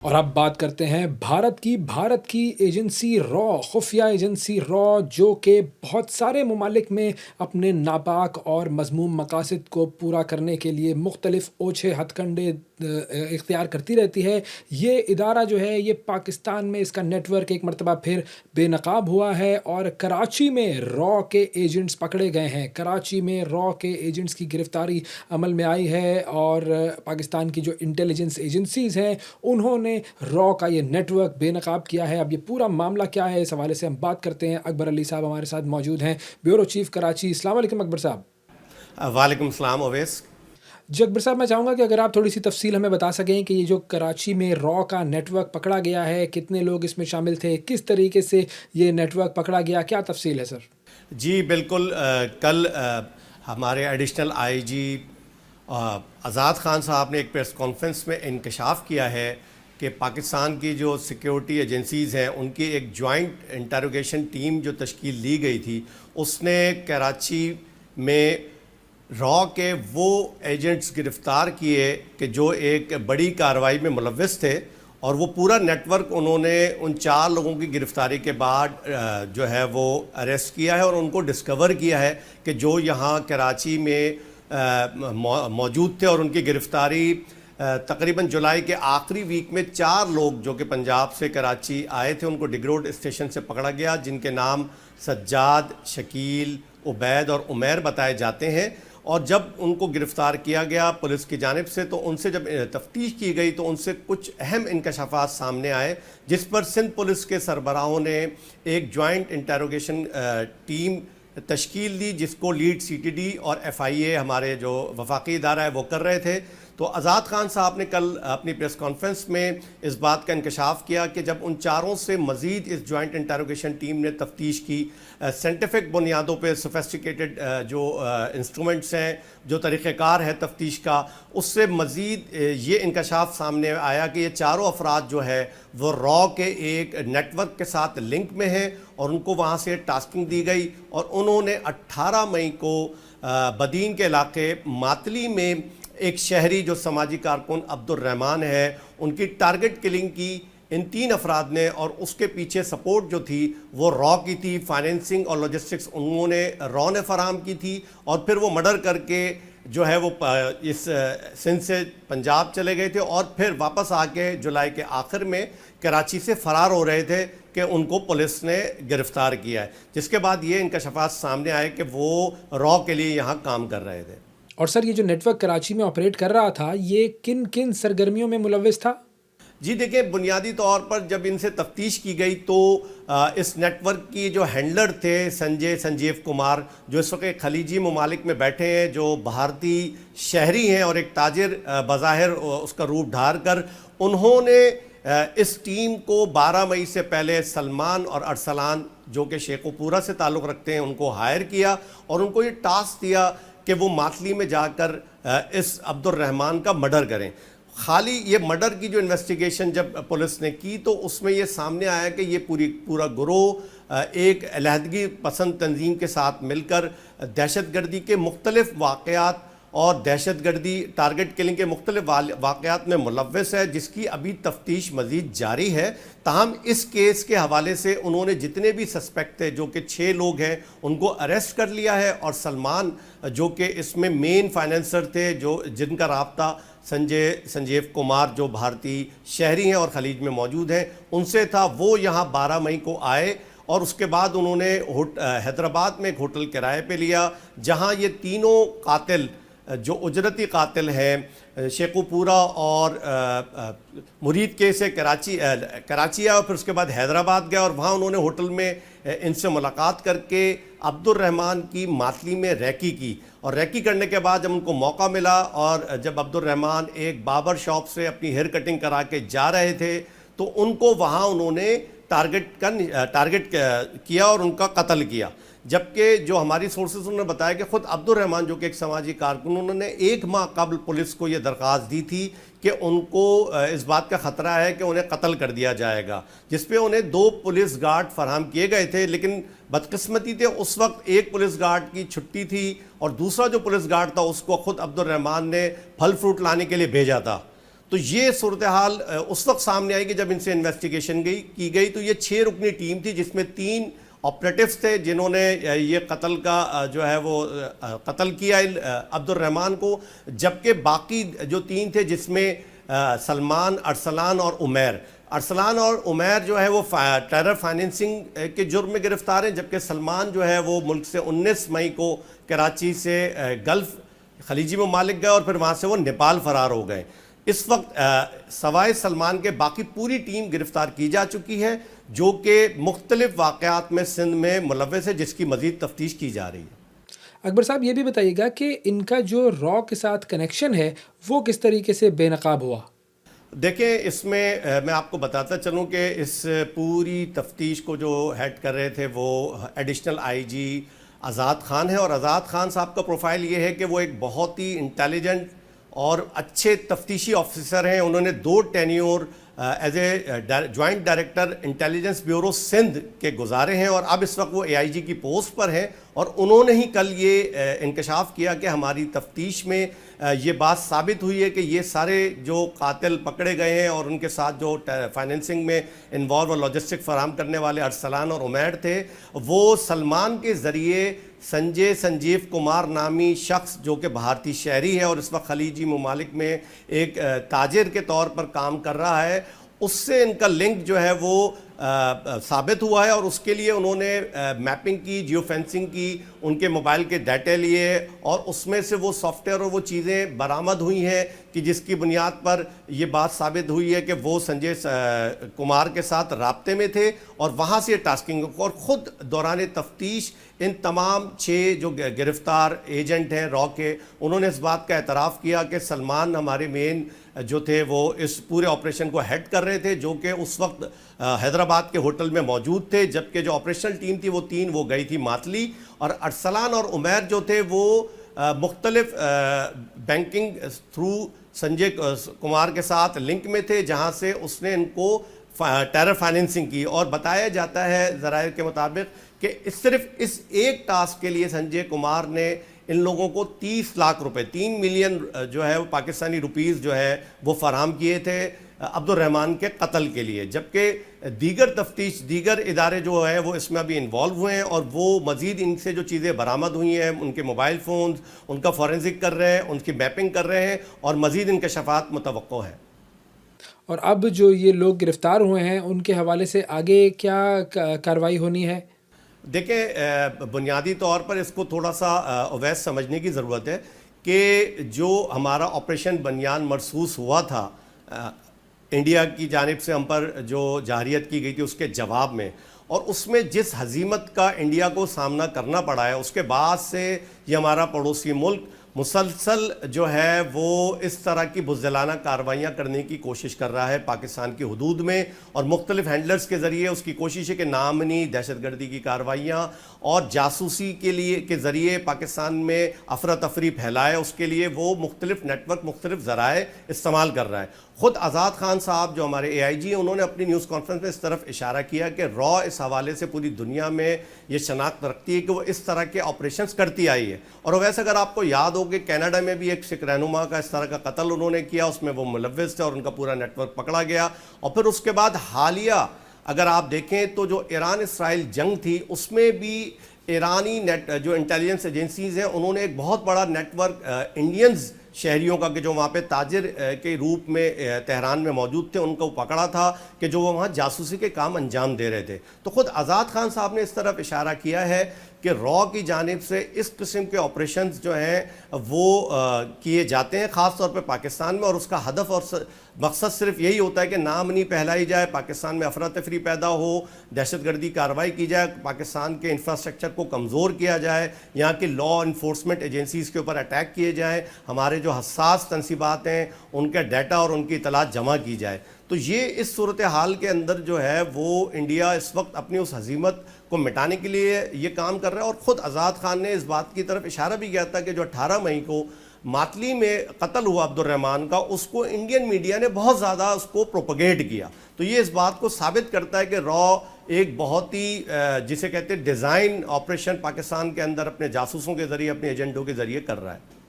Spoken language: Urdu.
اور اب بات کرتے ہیں بھارت کی ایجنسی را، خفیہ ایجنسی را، جو کہ بہت سارے ممالک میں اپنے ناپاک اور مذموم مقاصد کو پورا کرنے کے لیے مختلف اوچھے ہتھ کنڈے اختیار کرتی رہتی ہے۔ یہ ادارہ جو ہے یہ پاکستان میں اس کا نیٹ ورک ایک مرتبہ پھر بے نقاب ہوا ہے اور کراچی میں را کے ایجنٹس پکڑے گئے ہیں۔ کراچی میں را کے ایجنٹس کی گرفتاری عمل میں آئی ہے اور پاکستان کی جو انٹیلیجنس ایجنسیز ہیں انہوں نے را کا یہ نیٹ ورک بے نقاب کیا ہے۔ اب یہ پورا معاملہ کیا ہے، اس حوالے سے ہم بات کرتے ہیں۔ اکبر علی صاحب ہمارے ساتھ موجود ہیں، بیورو چیف کراچی۔ السلام علیکم اکبر صاحب۔ وعلیکم السلام اویس جی اکبر صاحب، میں چاہوں گا کہ اگر آپ تھوڑی سی تفصیل ہمیں بتا سکیں کہ یہ جو کراچی میں را کا نیٹ ورک پکڑا گیا ہے، کتنے لوگ اس میں شامل تھے، کس طریقے سے یہ نیٹ ورک پکڑا گیا، کیا تفصیل ہے سر؟ جی بالکل، کل ہمارے ایڈیشنل آئی جی آزاد خان صاحب نے ایک پریس کانفرنس میں انکشاف کیا ہے کہ پاکستان کی جو سیکیورٹی ایجنسیز ہیں ان کی ایک جوائنٹ انٹروگیشن ٹیم جو تشکیل دی گئی تھی، اس نے کراچی میں را کے وہ ایجنٹس گرفتار کیے کہ جو ایک بڑی کارروائی میں ملوث تھے، اور وہ پورا نیٹ ورک انہوں نے ان 4 لوگوں کی گرفتاری کے بعد جو ہے وہ اریسٹ کیا ہے اور ان کو ڈسکور کیا ہے کہ جو یہاں کراچی میں موجود تھے، اور ان کی گرفتاری تقریباً جولائی کے آخری ویک میں 4 لوگ جو کہ پنجاب سے کراچی آئے تھے ان کو ڈگ روڈ اسٹیشن سے پکڑا گیا، جن کے نام سجاد، شکیل، عبید اور عمیر بتائے جاتے ہیں۔ اور جب ان کو گرفتار کیا گیا پولیس کی جانب سے تو ان سے جب تفتیش کی گئی تو ان سے کچھ اہم انکشافات سامنے آئے، جس پر سندھ پولیس کے سربراہوں نے ایک جوائنٹ انٹروگیشن ٹیم تشکیل دی، جس کو لیڈ سی ٹی ڈی اور ایف آئی اے ہمارے جو وفاقی ادارہ ہے وہ کر رہے تھے۔ تو آزاد خان صاحب نے کل اپنی پریس کانفرنس میں اس بات کا انکشاف کیا کہ جب ان 4 سے مزید اس جوائنٹ انٹروگیشن ٹیم نے تفتیش کی، سائنٹیفک بنیادوں پہ سوفسٹیکیٹڈ جو انسٹرومنٹس ہیں، جو طریقہ کار ہے تفتیش کا، اس سے مزید یہ انکشاف سامنے آیا کہ یہ 4 افراد جو ہے وہ را کے ایک نیٹ ورک کے ساتھ لنک میں ہیں، اور ان کو وہاں سے ٹاسکنگ دی گئی، اور انہوں نے 18 مئی کو بدین کے علاقے ماتلی میں ایک شہری جو سماجی کارکن عبد الرحمان ہے ان کی ٹارگٹ کلنگ کی ان 3 افراد نے، اور اس کے پیچھے سپورٹ جو تھی وہ را کی تھی، فائنینسنگ اور لاجسٹکس انہوں نے را نے فراہم کی تھی، اور پھر وہ مرڈر کر کے جو ہے وہ اس سندھ سے پنجاب چلے گئے تھے، اور پھر واپس آ کے جولائی کے آخر میں کراچی سے فرار ہو رہے تھے کہ ان کو پولیس نے گرفتار کیا ہے، جس کے بعد یہ انکشافات سامنے آئے کہ وہ را کے لیے یہاں کام کر رہے تھے۔ اور سر یہ جو نیٹ ورک کراچی میں آپریٹ کر رہا تھا یہ کن کن سرگرمیوں میں ملوث تھا؟ جی دیکھیں، بنیادی طور پر جب ان سے تفتیش کی گئی تو اس نیٹ ورک کی جو ہینڈلر تھے سنجیو کمار، جو اس وقت خلیجی ممالک میں بیٹھے ہیں، جو بھارتی شہری ہیں اور ایک تاجر بظاہر اس کا روپ ڈھار کر، انہوں نے اس ٹیم کو 12 مئی سے پہلے سلمان اور ارسلان جو کہ شیخ پورہ سے تعلق رکھتے ہیں ان کو ہائر کیا، اور ان کو یہ ٹاسک دیا کہ وہ ماتلی میں جا کر اس عبد الرحمان کا مرڈر کریں۔ خالی یہ مرڈر کی جو انویسٹیگیشن جب پولیس نے کی تو اس میں یہ سامنے آیا کہ یہ پورا گروہ ایک علیحدگی پسند تنظیم کے ساتھ مل کر دہشت گردی کے مختلف واقعات اور دہشت گردی ٹارگٹ کلنگ کے مختلف واقعات میں ملوث ہے، جس کی ابھی تفتیش مزید جاری ہے۔ تاہم اس کیس کے حوالے سے انہوں نے جتنے بھی سسپیکٹ تھے جو کہ 6 لوگ ہیں ان کو اریسٹ کر لیا ہے، اور سلمان جو کہ اس میں مین فائنینسر تھے، جن کا رابطہ سنجیو کمار جو بھارتی شہری ہیں اور خلیج میں موجود ہیں ان سے تھا، وہ یہاں 12 مئی کو آئے، اور اس کے بعد انہوں نے حیدرآباد میں ایک ہوٹل کرائے پہ لیا، جہاں یہ تینوں قاتل جو اجرتی قاتل ہیں شیخو پورہ اور مرید کے سے کراچی آیا، اور پھر اس کے بعد حیدرآباد گیا، اور وہاں انہوں نے ہوٹل میں ان سے ملاقات کر کے عبد الرحمان کی ماتلی میں ریکی کی، اور ریکی کرنے کے بعد جب ان کو موقع ملا اور جب عبد الرحمان ایک باربر شاپ سے اپنی ہیئر کٹنگ کرا کے جا رہے تھے تو ان کو وہاں انہوں نے ٹارگٹ کیا اور ان کا قتل کیا، جبکہ جو ہماری سورسز انہوں نے بتایا کہ خود عبد الرحمان جو کہ ایک سماجی کارکن، انہوں نے 1 ماہ قبل پولیس کو یہ درخواست دی تھی کہ ان کو اس بات کا خطرہ ہے کہ انہیں قتل کر دیا جائے گا، جس پہ انہیں 2 پولیس گارڈ فراہم کیے گئے تھے، لیکن بدقسمتی تھے اس وقت ایک پولیس گارڈ کی چھٹی تھی، اور دوسرا جو پولیس گارڈ تھا اس کو خود عبد الرحمان نے پھل فروٹ لانے کے لیے بھیجا تھا، تو یہ صورتحال اس وقت سامنے آئی کہ جب ان سے انویسٹیگیشن کی گئی تو یہ 6 رکنی ٹیم تھی جس میں 3 آپریٹیوز تھے جنہوں نے یہ قتل کا جو ہے وہ قتل کیا عبد الرحمان کو، جبکہ باقی جو 3 تھے جس میں سلمان، ارسلان اور عمیر۔ ارسلان اور عمیر جو ہے وہ ٹیرر فائنینسنگ کے جرم میں گرفتار ہیں، جبکہ سلمان جو ہے وہ ملک سے 19 مئی کو کراچی سے گلف خلیجی ممالک گئے اور پھر وہاں سے وہ نیپال فرار ہو گئے۔ اس وقت سوائے سلمان کے باقی پوری ٹیم گرفتار کی جا چکی ہے جو کہ مختلف واقعات میں سندھ میں ملوث ہے، جس کی مزید تفتیش کی جا رہی ہے۔ اکبر صاحب یہ بھی بتائیے گا کہ ان کا جو را کے ساتھ کنیکشن ہے وہ کس طریقے سے بے نقاب ہوا؟ دیکھیں اس میں میں آپ کو بتاتا چلوں کہ اس پوری تفتیش کو جو ہیڈ کر رہے تھے وہ ایڈیشنل آئی جی آزاد خان ہے، اور آزاد خان صاحب کا پروفائل یہ ہے کہ وہ ایک بہت ہی انٹیلیجنٹ اور اچھے تفتیشی آفیسر ہیں۔ انہوں نے 2 tenure as a joint director intelligence bureau Sindh کے گزارے ہیں، اور اب اس وقت وہ اے آئی جی کی پوسٹ پر ہیں، اور انہوں نے ہی کل یہ انکشاف کیا کہ ہماری تفتیش میں یہ بات ثابت ہوئی ہے کہ یہ سارے جو قاتل پکڑے گئے ہیں اور ان کے ساتھ جو فائنینسنگ میں انوالو اور لاجسٹک فراہم کرنے والے ارسلان اور عمیر تھے، وہ سلمان کے ذریعے سنجیو کمار نامی شخص جو کہ بھارتی شہری ہے اور اس وقت خلیجی ممالک میں ایک تاجر کے طور پر کام کر رہا ہے، اس سے ان کا لنک جو ہے وہ ثابت ہوا ہے، اور اس کے لیے انہوں نے میپنگ کی، جیو فینسنگ کی، ان کے موبائل کے ڈیٹے لیے، اور اس میں سے وہ سافٹ ویئر اور وہ چیزیں برآمد ہوئی ہیں کہ جس کی بنیاد پر یہ بات ثابت ہوئی ہے کہ وہ سنجے کمار کے ساتھ رابطے میں تھے، اور وہاں سے ٹاسکنگ، اور خود دوران تفتیش ان تمام 6 جو گرفتار ایجنٹ ہیں را کے، انہوں نے اس بات کا اعتراف کیا کہ سلمان ہمارے مین جو تھے وہ اس پورے آپریشن کو ہیڈ کر رہے تھے، جو کہ اس وقت حیدرآباد کے ہوٹل میں موجود تھے، جبکہ جو آپریشنل ٹیم تھی وہ 3 وہ گئی تھی ماتلی، اور ارسلان اور عمیر جو تھے وہ مختلف بینکنگ تھرو سنجے کمار کے ساتھ لنک میں تھے، جہاں سے اس نے ان کو ٹیرر فائنینسنگ کی، اور بتایا جاتا ہے ذرائع کے مطابق کہ صرف اس ایک ٹاسک کے لیے سنجے کمار نے ان لوگوں کو 30 لاکھ روپے 3 ملین جو ہے وہ پاکستانی روپیز جو ہے وہ فراہم کیے تھے عبد الرحمان کے قتل کے لیے، جبکہ دیگر تفتیش دیگر ادارے جو ہیں وہ اس میں ابھی انوالو ہوئے ہیں، اور وہ مزید ان سے جو چیزیں برآمد ہوئی ہیں، ان کے موبائل فونز، ان کا فورینزک کر رہے ہیں، ان کی میپنگ کر رہے ہیں، اور مزید انکشافات متوقع ہیں۔ اور اب جو یہ لوگ گرفتار ہوئے ہیں ان کے حوالے سے آگے کیا کارروائی ہونی ہے؟ دیکھیں بنیادی طور پر اس کو تھوڑا سا اویس سمجھنے کی ضرورت ہے کہ جو ہمارا آپریشن بنیان مرصوص ہوا تھا انڈیا کی جانب سے ہم پر جو جارحیت کی گئی تھی اس کے جواب میں، اور اس میں جس ہزیمت کا انڈیا کو سامنا کرنا پڑا ہے، اس کے بعد سے یہ ہمارا پڑوسی ملک مسلسل جو ہے وہ اس طرح کی بزدلانہ کارروائیاں کرنے کی کوشش کر رہا ہے پاکستان کی حدود میں، اور مختلف ہینڈلرز کے ذریعے اس کی کوشش ہے کہ نامنی دہشت گردی کی کارروائیاں اور جاسوسی کے ذریعے پاکستان میں افراتفری پھیلائے، اس کے لیے وہ مختلف نیٹ ورک، مختلف ذرائع استعمال کر رہا ہے۔ خود آزاد خان صاحب جو ہمارے اے آئی جی ہیں، انہوں نے اپنی نیوز کانفرنس میں اس طرف اشارہ کیا کہ را اس حوالے سے پوری دنیا میں یہ شناخت رکھتی ہے کہ وہ اس طرح کے آپریشنز کرتی آئی ہے، اور ویسے اگر آپ کو یاد ہو کہ کینیڈا میں بھی ایک سکھ رہنما کا اس طرح کا قتل انہوں نے کیا، اس میں وہ ملوث تھے اور ان کا پورا نیٹ ورک پکڑا گیا، اور پھر اس کے بعد حالیہ اگر آپ دیکھیں تو جو ایران اسرائیل جنگ تھی اس میں بھی ایرانی جو انٹیلیجنس ایجنسیز ہیں انہوں نے ایک بہت بڑا نیٹ ورک انڈینز شہریوں کا کہ جو وہاں پہ تاجر کے روپ میں تہران میں موجود تھے ان کو پکڑا تھا کہ جو وہ وہاں جاسوسی کے کام انجام دے رہے تھے۔ تو خود آزاد خان صاحب نے اس طرف اشارہ کیا ہے کہ را کی جانب سے اس قسم کے آپریشنز جو ہیں وہ کیے جاتے ہیں خاص طور پہ پاکستان میں، اور اس کا ہدف اور مقصد صرف یہی ہوتا ہے کہ نامنی پھیلائی جائے، پاکستان میں افراتفری پیدا ہو، دہشت گردی کارروائی کی جائے، پاکستان کے انفراسٹرکچر کو کمزور کیا جائے، یہاں کی لا انفورسمنٹ ایجنسیز کے اوپر اٹیک کیے جائیں، ہمارے جو حساس تنصیبات ہیں ان کا ڈیٹا اور ان کی اطلاعات جمع کی جائے۔ تو یہ اس صورتحال کے اندر جو ہے وہ انڈیا اس وقت اپنی اس ہزیمت کو مٹانے کے لیے یہ کام کر رہا ہے، اور خود آزاد خان نے اس بات کی طرف اشارہ بھی کیا تھا کہ جو 18 مئی کو ماتلی میں قتل ہوا عبد الرحمان کا، اس کو انڈین میڈیا نے بہت زیادہ اس کو پروپیگیٹ کیا، تو یہ اس بات کو ثابت کرتا ہے کہ را ایک بہت ہی جسے کہتے ہیں ڈیزائن آپریشن پاکستان کے اندر اپنے جاسوسوں کے ذریعے، اپنے ایجنٹوں کے ذریعے کر رہا ہے۔